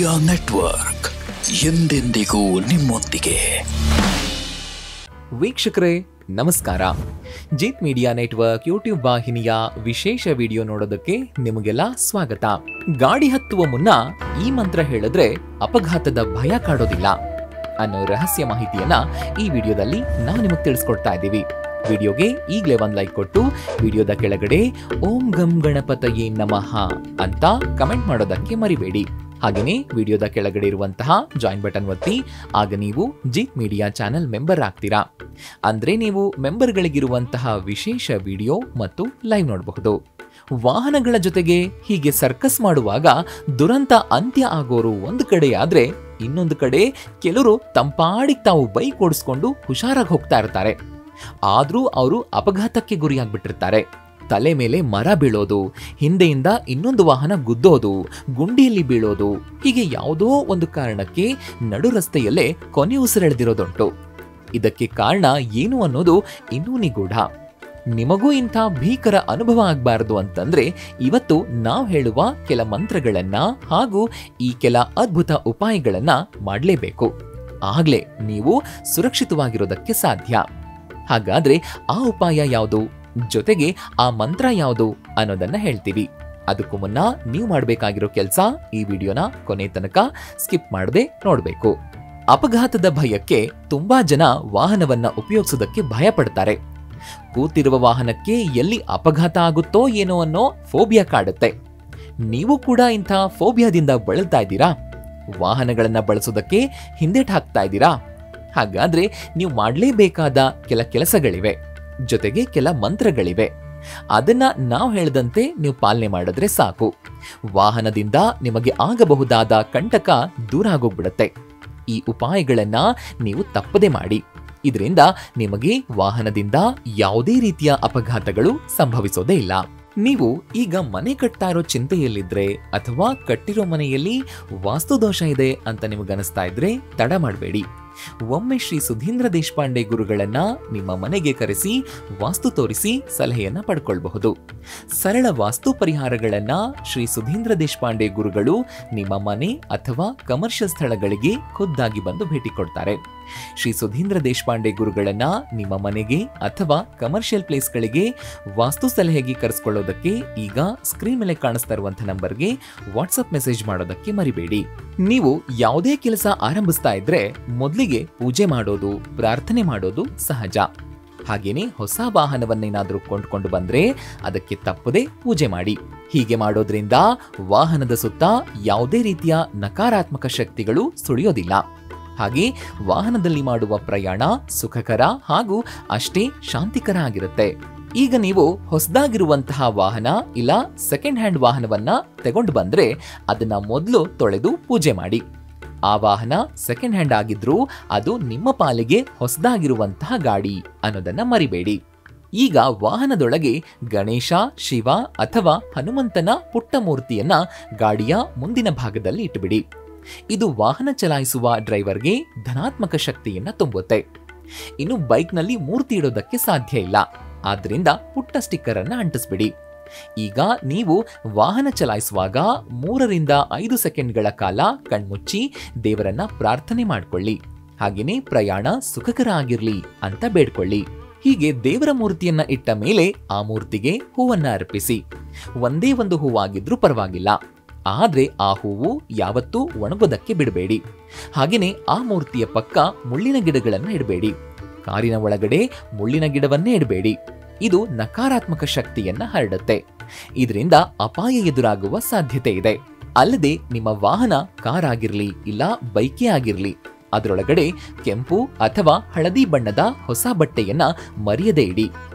Media network ಎಂದೆಂದಿಗೂ ನಿಮ್ಮೊಂದಿಗೆ. ವೀಕ್ಷಕರೇ ನಮಸ್ಕಾರ. ಜಿತ್ ಮೀಡಿಯಾ ನೆಟ್ವರ್ಕ್ ಯೂಟ್ಯೂಬ್ ವಾಹಿನಿಯ ವಿಶೇಷ ವಿಡಿಯೋ ನೋಡೋದಕ್ಕೆ ನಿಮಗೆಲ್ಲ ಸ್ವಾಗತ. ಗಾಡಿ ಹತ್ತುವ ಮುನ್ನ ಈ ಮಂತ್ರ ಹೇಳಿದ್ರೆ ಅಪಘಾತದ ಭಯ ಕಾಡೋದಿಲ್ಲ ಅನ್ನೋ ರಹಸ್ಯ ಮಾಹಿತಿಯನ್ನ ಈ ವಿಡಿಯೋದಲ್ಲಿ ನಾವು ನಿಮಗೆ ತಿಳಿಸ್ಕೊಡ್ತಾ ಇದ್ದೀವಿ. ವಿಡಿಯೋಗೆ ಈಗಲೇ ಒಂದು ಲೈಕ್ ಕೊಟ್ಟು ವಿಡಿಯೋದ ಕೆಳಗಡೆ ಓಂ ಗಂ ಗಣಪತಯೇ ನಮಃ ಅಂತ ಕಮೆಂಟ್ ಮಾಡೋದಕ್ಕೆ ಮರಿಬೇಡಿ. ಹಾಗೆಯೇ ವಿಡಿಯೋದ ಕೆಳಗಡೆ ಇರುವಂತಹ ಜಾಯಿನ್ ಬಟನ್ ಒತ್ತಿ, ಆಗ ನೀವು ಜಿತ್ ಮೀಡಿಯಾ ಚಾನೆಲ್ ಮೆಂಬರ್ ಆಗ್ತೀರಾ. ಅಂದ್ರೆ ನೀವು ಮೆಂಬರ್ಗಳಿಗಿರುವಂತಹ ವಿಶೇಷ ವಿಡಿಯೋ ಮತ್ತು ಲೈವ್ ನೋಡಬಹುದು. ವಾಹನಗಳ ಜೊತೆಗೆ ಹೀಗೆ ಸರ್ಕಸ್ ಮಾಡುವಾಗ ದುರಂತ ಅಂತ್ಯ ಆಗೋರು ಒಂದು ಕಡೆ ಆದ್ರೆ, ಇನ್ನೊಂದು ಕಡೆ ಕೆಲವರು ತಂಪಾಡಿಗೆ ತಾವು ಬೈಕ್ ಓಡಿಸ್ಕೊಂಡು ಹುಷಾರಾಗಿ ಹೋಗ್ತಾ ಇರ್ತಾರೆ. ಆದ್ರೂ ಅವರು ಅಪಘಾತಕ್ಕೆ ಗುರಿಯಾಗ್ಬಿಟ್ಟಿರ್ತಾರೆ. ತಲೆ ಮೇಲೆ ಮರ ಬೀಳೋದು, ಹಿಂದೆಯಿಂದ ಇನ್ನೊಂದು ವಾಹನ ಗುದ್ದೋದು, ಗುಂಡಿಯಲ್ಲಿ ಬೀಳೋದು, ಹೀಗೆ ಯಾವುದೋ ಒಂದು ಕಾರಣಕ್ಕೆ ನಡು ರಸ್ತೆಯಲ್ಲೇ ಕೊನೆ ಉಸಿರೆಳೆದಿರೋದುಂಟು. ಇದಕ್ಕೆ ಕಾರಣ ಏನು ಅನ್ನೋದು ಇನ್ನೂ ನಿಗೂಢ. ನಿಮಗೂ ಇಂಥ ಭೀಕರ ಅನುಭವ ಆಗಬಾರದು ಅಂತಂದ್ರೆ ಇವತ್ತು ನಾವು ಹೇಳುವ ಕೆಲ ಮಂತ್ರಗಳನ್ನ ಹಾಗೂ ಈ ಕೆಲ ಅದ್ಭುತ ಉಪಾಯಗಳನ್ನ ಮಾಡಲೇಬೇಕು. ಆಗ್ಲೇ ನೀವು ಸುರಕ್ಷಿತವಾಗಿರೋದಕ್ಕೆ ಸಾಧ್ಯ. ಹಾಗಾದ್ರೆ ಆ ಉಪಾಯ ಯಾವುದು, ಜೊತೆಗೆ ಆ ಮಂತ್ರ ಯಾವುದು ಅನ್ನೋದನ್ನ ಹೇಳ್ತೀವಿ. ಅದಕ್ಕೂ ಮುನ್ನ ನೀವು ಮಾಡಬೇಕಾಗಿರೋ ಕೆಲಸ, ಈ ವಿಡಿಯೋನ ಕೊನೆ ತನಕ ಸ್ಕಿಪ್ ಮಾಡದೆ ನೋಡಬೇಕು. ಅಪಘಾತದ ಭಯಕ್ಕೆ ತುಂಬಾ ಜನ ವಾಹನವನ್ನ ಉಪಯೋಗಿಸೋದಕ್ಕೆ ಭಯ ಪಡ್ತಾರೆ. ಕೂತಿರುವ ವಾಹನಕ್ಕೆ ಎಲ್ಲಿ ಅಪಘಾತ ಆಗುತ್ತೋ ಏನೋ ಅನ್ನೋ ಫೋಬಿಯಾ ಕಾಡುತ್ತೆ. ನೀವು ಕೂಡ ಇಂಥ ಫೋಬಿಯಾದಿಂದ ಬಳಲ್ತಾ ಇದ್ದೀರಾ? ವಾಹನಗಳನ್ನ ಬಳಸೋದಕ್ಕೆ ಹಿಂದೇಟ್ ಹಾಕ್ತಾ ಇದ್ದೀರಾ? ಹಾಗಾದ್ರೆ ನೀವು ಮಾಡಲೇಬೇಕಾದ ಕೆಲ ಕೆಲಸಗಳಿವೆ, ಜೊತೆಗೆ ಕೆಲ ಮಂತ್ರಗಳಿವೆ. ಅದನ್ನ ನಾವು ಹೇಳಿದಂತೆ ನೀವು ಪಾಲನೆ ಮಾಡಿದ್ರೆ ಸಾಕು. ವಾಹನದಿಂದ ನಿಮಗೆ ಆಗಬಹುದಾದ ಕಂಟಕ ದೂರ ಆಗೋಗ್ಬಿಡುತ್ತೆ. ಈ ಉಪಾಯಗಳನ್ನ ನೀವು ತಪ್ಪದೆ ಮಾಡಿ. ಇದರಿಂದ ನಿಮಗೆ ವಾಹನದಿಂದ ಯಾವುದೇ ರೀತಿಯ ಅಪಘಾತಗಳು ಸಂಭವಿಸೋದೇ ಇಲ್ಲ. ನೀವು ಈಗ ಮನೆ ಕಟ್ತಾ ಇರೋ ಚಿಂತೆಯಲ್ಲಿದ್ರೆ ಅಥವಾ ಕಟ್ಟಿರೋ ಮನೆಯಲ್ಲಿ ವಾಸ್ತುದೋಷ ಇದೆ ಅಂತ ನಿಮಗನಿಸ್ತಾ ಇದ್ರೆ ತಡ ಮಾಡಬೇಡಿ. ಒಮ್ಮೆ ಶ್ರೀ ಸುಧೀಂದ್ರ ದೇಶಪಾಂಡೆ ಗುರುಗಳನ್ನ ನಿಮ್ಮ ಮನೆಗೆ ಕರೆಸಿ ವಾಸ್ತು ತೋರಿಸಿ ಸಲಹೆಯನ್ನ ಪಡ್ಕೊಳ್ಬಹುದು. ಸರಳ ವಾಸ್ತು ಪರಿಹಾರಗಳನ್ನ ಶ್ರೀ ಸುಧೀಂದ್ರ ದೇಶಪಾಂಡೆ ಗುರುಗಳು ನಿಮ್ಮ ಮನೆ ಅಥವಾ ಕಮರ್ಷಿಯಲ್ ಸ್ಥಳಗಳಿಗೆ ಖುದ್ದಾಗಿ ಬಂದು ಭೇಟಿ ಕೊಡ್ತಾರೆ. ಶ್ರೀ ಸುಧೀಂದ್ರ ದೇಶಪಾಂಡೆ ಗುರುಗಳನ್ನ ನಿಮ್ಮ ಮನೆಗೆ ಅಥವಾ ಕಮರ್ಷಿಯಲ್ ಪ್ಲೇಸ್ಗಳಿಗೆ ವಾಸ್ತು ಸಲಹೆಗೆ ಕರೆಸ್ಕೊಳ್ಳೋದಕ್ಕೆ ಈಗ ಸ್ಕ್ರೀನ್ ಮೇಲೆ ಕಾಣಿಸ್ತಾ ಇರುವಂತಹ ನಂಬರ್ಗೆ ವಾಟ್ಸ್ಆಪ್ ಮೆಸೇಜ್ ಮಾಡೋದಕ್ಕೆ ಮರಿಬೇಡಿ. ನೀವು ಯಾವುದೇ ಕೆಲಸ ಆರಂಭಿಸ್ತಾ ಇದ್ರೆ ಮೊದಲಿಗೆ ಪೂಜೆ ಮಾಡೋದು, ಪ್ರಾರ್ಥನೆ ಮಾಡೋದು ಸಹಜ. ಹಾಗೇನೆ ಹೊಸ ವಾಹನವನ್ನೇನಾದ್ರೂ ಕೊಂಡ್ಕೊಂಡು ಬಂದ್ರೆ ಅದಕ್ಕೆ ತಪ್ಪದೆ ಪೂಜೆ ಮಾಡಿ. ಹೀಗೆ ಮಾಡೋದ್ರಿಂದ ವಾಹನದ ಸುತ್ತ ಯಾವುದೇ ರೀತಿಯ ನಕಾರಾತ್ಮಕ ಶಕ್ತಿಗಳು ಸುಳಿಯೋದಿಲ್ಲ. ಹಾಗೆ ವಾಹನದಲ್ಲಿ ಮಾಡುವ ಪ್ರಯಾಣ ಸುಖಕರ ಹಾಗೂ ಅಷ್ಟೇ ಶಾಂತಿಕರ ಆಗಿರುತ್ತೆ. ಈಗ ನೀವು ಹೊಸದಾಗಿರುವಂತಹ ವಾಹನ ಇಲ್ಲ ಸೆಕೆಂಡ್ ಹ್ಯಾಂಡ್ ವಾಹನವನ್ನ ತಗೊಂಡು ಬಂದ್ರೆ ಅದನ್ನ ಮೊದಲು ತೊಳೆದು ಪೂಜೆ ಮಾಡಿ. ಆ ವಾಹನ ಸೆಕೆಂಡ್ ಹ್ಯಾಂಡ್ ಆಗಿದ್ರೂ ಅದು ನಿಮ್ಮ ಪಾಲಿಗೆ ಹೊಸದಾಗಿರುವಂತಹ ಗಾಡಿ ಅನ್ನೋದನ್ನ ಮರಿಬೇಡಿ. ಈಗ ವಾಹನದೊಳಗೆ ಗಣೇಶ, ಶಿವ ಅಥವಾ ಹನುಮಂತನ ಪುಟ್ಟ ಮೂರ್ತಿಯನ್ನ ಗಾಡಿಯ ಮುಂದಿನ ಭಾಗದಲ್ಲಿ ಇಟ್ಟುಬಿಡಿ. ಇದು ವಾಹನ ಚಲಾಯಿಸುವ ಡ್ರೈವರ್ಗೆ ಧನಾತ್ಮಕ ಶಕ್ತಿಯನ್ನ ತುಂಬುತ್ತೆ. ಇನ್ನು ಬೈಕ್ನಲ್ಲಿ ಮೂರ್ತಿ ಇಡೋದಕ್ಕೆ ಸಾಧ್ಯ ಇಲ್ಲ, ಆದ್ರಿಂದ ಪುಟ್ಟ ಸ್ಟಿಕ್ಕರ್ ಅನ್ನ ಅಂಟಿಸ್ಬಿಡಿ. ಈಗ ನೀವು ವಾಹನ ಚಲಾಯಿಸುವಾಗ 3ರಿಂದ 5 ಸೆಕೆಂಡ್ಗಳ ಕಾಲ ಕಣ್ಮುಚ್ಚಿ ದೇವರನ್ನ ಪ್ರಾರ್ಥನೆ ಮಾಡ್ಕೊಳ್ಳಿ. ಹಾಗೇನೆ ಪ್ರಯಾಣ ಸುಖಕರ ಆಗಿರ್ಲಿ ಅಂತ ಬೇಡ್ಕೊಳ್ಳಿ. ಹೀಗೆ ದೇವರ ಮೂರ್ತಿಯನ್ನ ಇಟ್ಟ ಮೇಲೆ ಆ ಮೂರ್ತಿಗೆ ಹೂವನ್ನ ಅರ್ಪಿಸಿ. ಒಂದೇ ಒಂದು ಹೂವಾಗಿದ್ರೂ ಪರವಾಗಿಲ್ಲ, ಆದ್ರೆ ಆ ಹೂವು ಯಾವತ್ತೂ ಒಣಗೋದಕ್ಕೆ ಬಿಡಬೇಡಿ. ಹಾಗೇನೆ ಆ ಮೂರ್ತಿಯ ಪಕ್ಕ ಮುಳ್ಳಿನ ಗಿಡಗಳನ್ನ ಇಡಬೇಡಿ. ಕಾರಿನ ಒಳಗಡೆ ಮುಳ್ಳಿನ ಗಿಡವನ್ನೇ ಇಡಬೇಡಿ. ಇದು ನಕಾರಾತ್ಮಕ ಶಕ್ತಿಯನ್ನ ಹರಡುತ್ತೆ. ಇದರಿಂದ ಅಪಾಯ ಎದುರಾಗುವ ಸಾಧ್ಯತೆ ಇದೆ. ಅಲ್ಲದೆ ನಿಮ್ಮ ವಾಹನ ಕಾರ್ ಆಗಿರ್ಲಿ ಇಲ್ಲ ಬೈಕೇ ಆಗಿರ್ಲಿ, ಅದರೊಳಗಡೆ ಕೆಂಪು ಅಥವಾ ಹಳದಿ ಬಣ್ಣದ ಹೊಸ ಬಟ್ಟೆಯನ್ನ ಮರೆಯದೇ ಇಡಿ.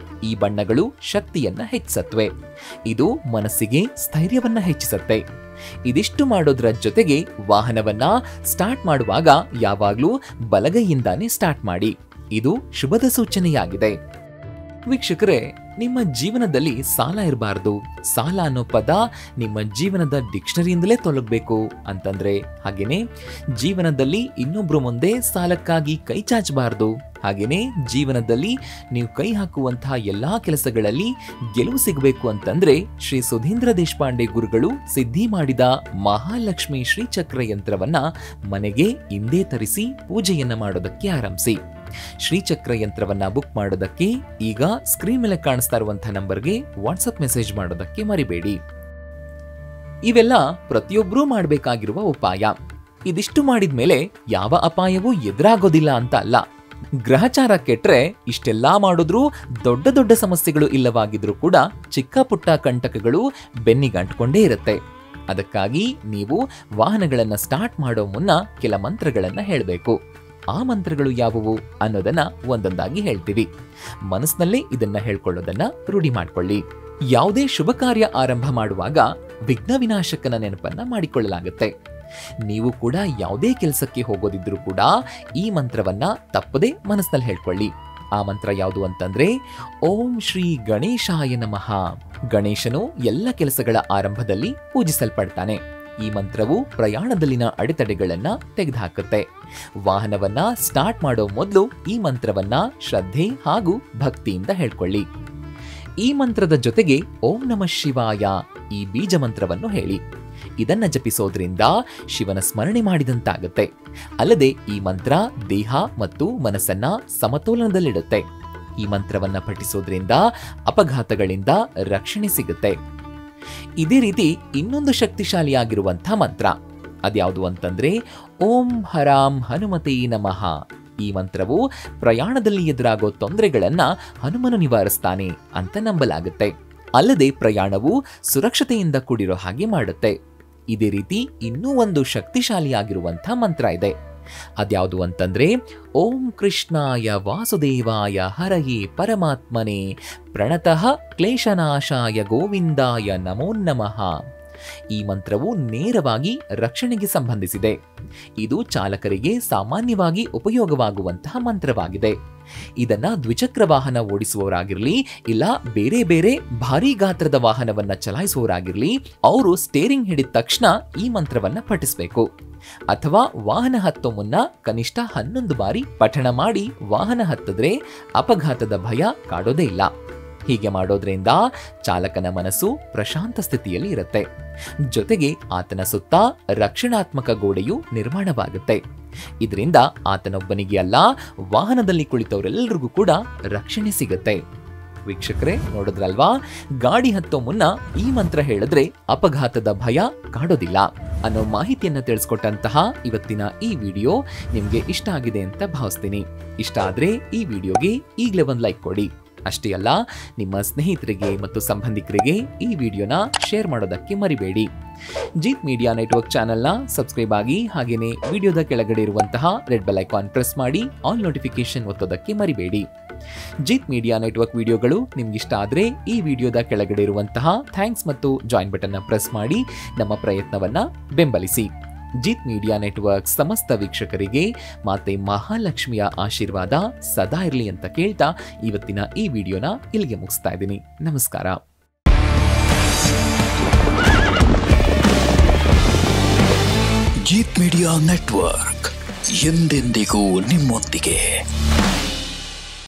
ಈ ಬಣ್ಣಗಳು ಶಕ್ತಿಯನ್ನ ಹೆಚ್ಚಿಸತ್ವೆ. ಇದು ಮನಸ್ಸಿಗೆ ಸ್ಥೈರ್ಯವನ್ನ ಹೆಚ್ಚಿಸುತ್ತೆ. ಇದಿಷ್ಟು ಮಾಡೋದ್ರ ಜೊತೆಗೆ ವಾಹನವನ್ನ ಸ್ಟಾರ್ಟ್ ಮಾಡುವಾಗ ಯಾವಾಗ್ಲೂ ಬಲಗೈಯಿಂದಾನೇ ಸ್ಟಾರ್ಟ್ ಮಾಡಿ. ಇದು ಶುಭದ ಸೂಚನೆಯಾಗಿದೆ. ವೀಕ್ಷಕರೇ, ನಿಮ್ಮ ಜೀವನದಲ್ಲಿ ಸಾಲ ಇರಬಾರ್ದು, ಸಾಲ ಅನ್ನೋ ಪದ ನಿಮ್ಮ ಜೀವನದ ಡಿಕ್ಷನರಿಯಿಂದಲೇ ತೊಲಗಬೇಕು ಅಂತಂದ್ರೆ, ಹಾಗೇನೆ ಜೀವನದಲ್ಲಿ ಇನ್ನೊಬ್ರು ಮುಂದೆ ಸಾಲಕ್ಕಾಗಿ ಕೈ ಚಾಚಬಾರ್ದು, ಹಾಗೇನೆ ಜೀವನದಲ್ಲಿ ನೀವು ಕೈ ಹಾಕುವಂತಹ ಎಲ್ಲಾ ಕೆಲಸಗಳಲ್ಲಿ ಗೆಲುವು ಸಿಗಬೇಕು ಅಂತಂದ್ರೆ ಶ್ರೀ ಸುಧೀಂದ್ರ ದೇಶಪಾಂಡೆ ಗುರುಗಳು ಸಿದ್ಧಿ ಮಾಡಿದ ಮಹಾಲಕ್ಷ್ಮಿ ಶ್ರೀಚಕ್ರ ಯಂತ್ರವನ್ನ ಮನೆಗೆ ಇಂದೇ ತರಿಸಿ ಪೂಜೆಯನ್ನ ಮಾಡೋದಕ್ಕೆ ಆರಂಭಿಸಿ. ಶ್ರೀಚಕ್ರ ಯಂತ್ರವನ್ನ ಬುಕ್ ಮಾಡೋದಕ್ಕೆ ಈಗ ಸ್ಕ್ರೀನ್ ಮೇಲೆ ಕಾಣಿಸ್ತಾ ಇರುವಂತಹ ನಂಬರ್ಗೆ ವಾಟ್ಸ್ಆಪ್ ಮೆಸೇಜ್ ಮಾಡೋದಕ್ಕೆ ಮರಿಬೇಡಿ. ಇವೆಲ್ಲ ಪ್ರತಿಯೊಬ್ಬರೂ ಮಾಡಬೇಕಾಗಿರುವ ಉಪಾಯ. ಇದಿಷ್ಟು ಮಾಡಿದ್ಮೇಲೆ ಯಾವ ಅಪಾಯವೂ ಎದುರಾಗೋದಿಲ್ಲ ಅಂತ ಅಲ್ಲ. ಗ್ರಹಚಾರ ಕೆಟ್ರೆ ಇಷ್ಟೆಲ್ಲಾ ಮಾಡಿದ್ರೂ ದೊಡ್ಡ ದೊಡ್ಡ ಸಮಸ್ಯೆಗಳು ಇಲ್ಲವಾಗಿದ್ರೂ ಕೂಡ ಚಿಕ್ಕ ಪುಟ್ಟ ಕಂಟಕಗಳು ಬೆನ್ನಿಗಂಟ್ಕೊಂಡೇ ಇರುತ್ತೆ. ಅದಕ್ಕಾಗಿ ನೀವು ವಾಹನಗಳನ್ನ ಸ್ಟಾರ್ಟ್ ಮಾಡೋ ಮುನ್ನ ಕೆಲ ಮಂತ್ರಗಳನ್ನ ಹೇಳಬೇಕು. ಆ ಮಂತ್ರಗಳು ಯಾವುವು ಅನ್ನೋದನ್ನ ಒಂದೊಂದಾಗಿ ಹೇಳ್ತೀವಿ. ಮನಸ್ಸಿನಲ್ಲೇ ಇದನ್ನ ಹೇಳ್ಕೊಳ್ಳೋದನ್ನ ರೂಢಿ ಮಾಡ್ಕೊಳ್ಳಿ. ಯಾವುದೇ ಶುಭ ಕಾರ್ಯ ಆರಂಭ ಮಾಡುವಾಗ ವಿಘ್ನ ವಿನಾಶಕನ ನೆನಪನ್ನ ಮಾಡಿಕೊಳ್ಳಲಾಗುತ್ತೆ. ನೀವು ಕೂಡ ಯಾವುದೇ ಕೆಲಸಕ್ಕೆ ಹೋಗೋದಿದ್ರೂ ಕೂಡ ಈ ಮಂತ್ರವನ್ನ ತಪ್ಪದೆ ಮನಸ್ಸಿನಲ್ಲಿ ಹೇಳ್ಕೊಳ್ಳಿ. ಆ ಮಂತ್ರ ಯಾವುದು ಅಂತಂದ್ರೆ ಓಂ ಶ್ರೀ ಗಣೇಶಾಯ ನಮಃ. ಗಣೇಶನು ಎಲ್ಲ ಕೆಲಸಗಳ ಆರಂಭದಲ್ಲಿ ಪೂಜಿಸಲ್ಪಡ್ತಾನೆ. ಈ ಮಂತ್ರವು ಪ್ರಯಾಣದಲ್ಲಿನ ಅಡೆತಡೆಗಳನ್ನ ತೆಗೆದುಹಾಕುತ್ತೆ. ವಾಹನವನ್ನ ಸ್ಟಾರ್ಟ್ ಮಾಡೋ ಮೊದಲು ಈ ಮಂತ್ರವನ್ನ ಶ್ರದ್ಧೆ ಹಾಗೂ ಭಕ್ತಿಯಿಂದ ಹೇಳ್ಕೊಳ್ಳಿ. ಈ ಮಂತ್ರದ ಜೊತೆಗೆ ಓಂ ನಮಃ ಶಿವಾಯ ಈ ಬೀಜ ಮಂತ್ರವನ್ನು ಹೇಳಿ. ಇದನ್ನ ಜಪಿಸೋದ್ರಿಂದ ಶಿವನ ಸ್ಮರಣೆ ಮಾಡಿದಂತಾಗುತ್ತೆ. ಅಲ್ಲದೆ ಈ ಮಂತ್ರ ದೇಹ ಮತ್ತು ಮನಸ್ಸನ್ನ ಸಮತೋಲನದಲ್ಲಿಡುತ್ತೆ. ಈ ಮಂತ್ರವನ್ನ ಪಠಿಸೋದ್ರಿಂದ ಅಪಘಾತಗಳಿಂದ ರಕ್ಷಣೆ ಸಿಗುತ್ತೆ. ಇದೇ ರೀತಿ ಇನ್ನೊಂದು ಶಕ್ತಿಶಾಲಿಯಾಗಿರುವಂತಹ ಮಂತ್ರ ಅದ್ಯಾವುದು ಅಂತಂದ್ರೆ ಓಂ ಹರಾಂ ಹನುಮತೇ ನಮಃ. ಈ ಮಂತ್ರವು ಪ್ರಯಾಣದಲ್ಲಿ ಎದುರಾಗೋ ತೊಂದರೆಗಳನ್ನ ಹನುಮನು ನಿವಾರಿಸ್ತಾನೆ ಅಂತ ನಂಬಲಾಗುತ್ತೆ. ಅಲ್ಲದೆ ಪ್ರಯಾಣವು ಸುರಕ್ಷತೆಯಿಂದ ಕೂಡಿರೋ ಹಾಗೆ ಮಾಡುತ್ತೆ. ಇದೇ ರೀತಿ ಇನ್ನೂ ಒಂದು ಶಕ್ತಿಶಾಲಿಯಾಗಿರುವಂತಹ ಮಂತ್ರ ಇದೆ. ಅದ್ಯಾವುದು ಅಂತಂದ್ರೆ ಓಂ ಕೃಷ್ಣಾಯ ವಾಸುದೇವಾಯ ಹರಯೇ ಪರಮಾತ್ಮನೇ ಪ್ರಣತಃ ಕ್ಲೇಶನಾಶಾಯ ಗೋವಿಂದಾಯ ನಮೋ ನಮಃ. ಈ ಮಂತ್ರವು ನೇರವಾಗಿ ರಕ್ಷಣೆಗೆ ಸಂಬಂಧಿಸಿದೆ. ಇದು ಚಾಲಕರಿಗೆ ಸಾಮಾನ್ಯವಾಗಿ ಉಪಯೋಗವಾಗುವಂತಹ ಮಂತ್ರವಾಗಿದೆ. ಇದನ್ನ ದ್ವಿಚಕ್ರ ವಾಹನ ಓಡಿಸುವವರಾಗಿರ್ಲಿ ಇಲ್ಲ ಬೇರೆ ಬೇರೆ ಭಾರೀ ಗಾತ್ರದ ವಾಹನವನ್ನ ಚಲಾಯಿಸುವವರಾಗಿರ್ಲಿ ಅವರು ಸ್ಟೇರಿಂಗ್ ಹಿಡಿದ ತಕ್ಷಣ ಈ ಮಂತ್ರವನ್ನ ಪಠಿಸಬೇಕು. ಅಥವಾ ವಾಹನ ಹತ್ತೋ ಮುನ್ನ ಕನಿಷ್ಠ 11 ಬಾರಿ ಪಠಣ ಮಾಡಿ ವಾಹನ ಹತ್ತಿದ್ರೆ ಅಪಘಾತದ ಭಯ ಕಾಡೋದೇ ಇಲ್ಲ. ಹೀಗೆ ಮಾಡೋದ್ರಿಂದ ಚಾಲಕನ ಮನಸ್ಸು ಪ್ರಶಾಂತ ಸ್ಥಿತಿಯಲ್ಲಿ ಇರುತ್ತೆ. ಜೊತೆಗೆ ಆತನ ಸುತ್ತ ರಕ್ಷಣಾತ್ಮಕ ಗೋಡೆಯು ನಿರ್ಮಾಣವಾಗುತ್ತೆ. ಇದರಿಂದ ಆತನೊಬ್ಬನಿಗೆ ಅಲ್ಲ ವಾಹನದಲ್ಲಿ ಕುಳಿತವರೆಲ್ಲರಿಗೂ ಕೂಡ ರಕ್ಷಣೆ ಸಿಗುತ್ತೆ. ವೀಕ್ಷಕರೇ ನೋಡಿದ್ರಲ್ವಾ, ಗಾಡಿ ಹತ್ತೋ ಮುನ್ನ ಈ ಮಂತ್ರ ಹೇಳಿದ್ರೆ ಅಪಘಾತದ ಭಯ ಕಾಡೋದಿಲ್ಲ ಅನ್ನೋ ಮಾಹಿತಿಯನ್ನ ತಿಳಿಸ್ಕೊಟ್ಟಂತಹ ಇವತ್ತಿನ ಈ ವಿಡಿಯೋ ನಿಮ್ಗೆ ಇಷ್ಟ ಆಗಿದೆ ಅಂತ ಭಾವಿಸ್ತೀನಿ. ಇಷ್ಟ ಆದ್ರೆ ಈ ವಿಡಿಯೋಗೆ ಈಗಲೇ ಒಂದು ಲೈಕ್ ಕೊಡಿ. ಅಷ್ಟೇ ಅಲ್ಲ, ನಿಮ್ಮ ಸ್ನೇಹಿತರಿಗೆ ಮತ್ತು ಸಂಬಂಧಿಕರಿಗೆ ಈ ವಿಡಿಯೋನ ಶೇರ್ ಮಾಡೋದಕ್ಕೆ ಮರಿಬೇಡಿ. ಜೀತ್ ಮೀಡಿಯಾ ನೆಟ್ವರ್ಕ್ ಚಾನೆಲ್ನ ಸಬ್ಸ್ಕ್ರೈಬ್ ಆಗಿ ಹಾಗೇನೆ ವಿಡಿಯೋದ ಕೆಳಗಡೆ ಇರುವಂತಹ ರೆಡ್ ಬೆಲ್ ಐಕಾನ್ ಪ್ರೆಸ್ ಮಾಡಿ ಆಲ್ ನೋಟಿಫಿಕೇಶನ್ ಒತ್ತೋದಕ್ಕೆ ಮರಿಬೇಡಿ. ಜೀತ್ ಮೀಡಿಯಾ ನೆಟ್ವರ್ಕ್ ವಿಡಿಯೋಗಳು ನಿಮ್ಗಿಷ್ಟ ಆದ್ರೆ ಈ ವಿಡಿಯೋದ ಕೆಳಗಡೆ ಇರುವಂತಹ ಥ್ಯಾಂಕ್ಸ್ ಮತ್ತು ಜಾಯಿನ್ ಬಟನ್ ಪ್ರೆಸ್ ಮಾಡಿ ನಮ್ಮ ಪ್ರಯತ್ನವನ್ನ ಬೆಂಬಲಿಸಿ. ಜೀತ್ ಮೀಡಿಯಾ ನೆಟ್ವರ್ಕ್ ಸಮಸ್ತ ವೀಕ್ಷಕರಿಗೆ ಮಾತೆ ಮಹಾಲಕ್ಷ್ಮಿಯ ಆಶೀರ್ವಾದ ಸದಾ ಇರಲಿ ಅಂತ ಕೇಳ್ತಾ ಇವತ್ತಿನ ಈ ವಿಡಿಯೋನ ಇಲ್ಲಿಗೆ ಮುಗಿಸ್ತಾ ಇದ್ದೀನಿ. ನಮಸ್ಕಾರ. ಜೀತ್ ಮೀಡಿಯಾ ನೆಟ್ವರ್ಕ್ ಎಂದೆಂದಿಗೂ ನಿಮ್ಮೊಂದಿಗೆ.